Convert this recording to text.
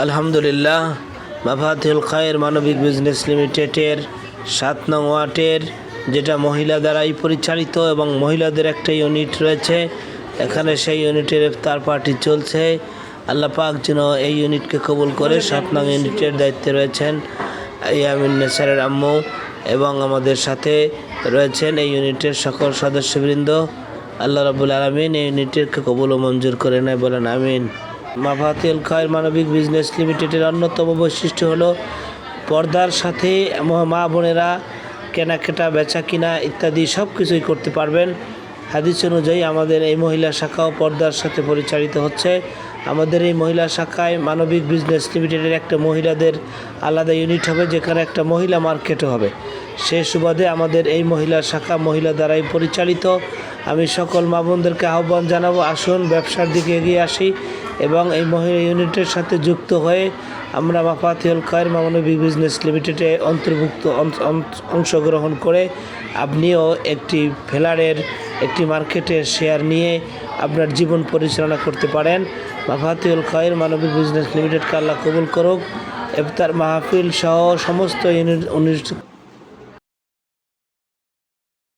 আলহামদুলিল্লাহ, মাফাতিহুল খায়ের মানবিক বিজনেস লিমিটেডের 7 নং ওয়ার্ডের যেটা মহিলা দ্বারাই পরিচালিত এবং মহিলাদের একটা ইউনিট রয়েছে। এখানে সেই ইউনিটের ইফতার পার্টি চলছে। আল্লাহ পাক যেন এই ইউনিটকে কবুল করে। 7 নং ইউনিটের দায়িত্বে রয়েছেন ইয়ামিন নেসারের আম্মু এবং আমাদের সাথে রয়েছেন এই ইউনিটের সকল সদস্যবৃন্দ। আল্লাহ রাব্বুল আলামিন এই ইউনিটকে কবুল ও মঞ্জুর করে নেয়, বলেন আমিন। মাফাতিহুল খায়ের মানবিক বিজনেস লিমিটেডের অন্যতম বৈশিষ্ট্য হলো পর্দার সাথে মা বোনেরা কেনাকাটা, বেচা কিনা ইত্যাদি সব কিছুই করতে পারবেন। হাদিস অনুযায়ী আমাদের এই মহিলা শাখাও পর্দার সাথে পরিচালিত হচ্ছে। আমাদের এই মহিলা শাখায় মানবিক বিজনেস লিমিটেডের একটা মহিলাদের আলাদা ইউনিট হবে, যেখানে একটা মহিলা মার্কেটও হবে। সে সুবাদে আমাদের এই মহিলা শাখা মহিলা দ্বারাই পরিচালিত। আমি সকল মা বোনদেরকে আহ্বান জানাবো, আসুন ব্যবসার দিকে এগিয়ে আসি এবং এই মহিলা ইউনিটের সাথে যুক্ত হয়ে আমরা মাফাতিহুল খায়ের মানবিক বিজনেস লিমিটেডে অন্তর্ভুক্ত অংশগ্রহণ করে আপনিও একটি ফেলারের একটি মার্কেটের শেয়ার নিয়ে আপনার জীবন পরিচালনা করতে পারেন। মাফাতিহুল খায়ের মানবিক বিজনেস লিমিটেডকে আল্লাহ কবুল করুক। ইফতার মাহফিল সহ সমস্ত ইউনিট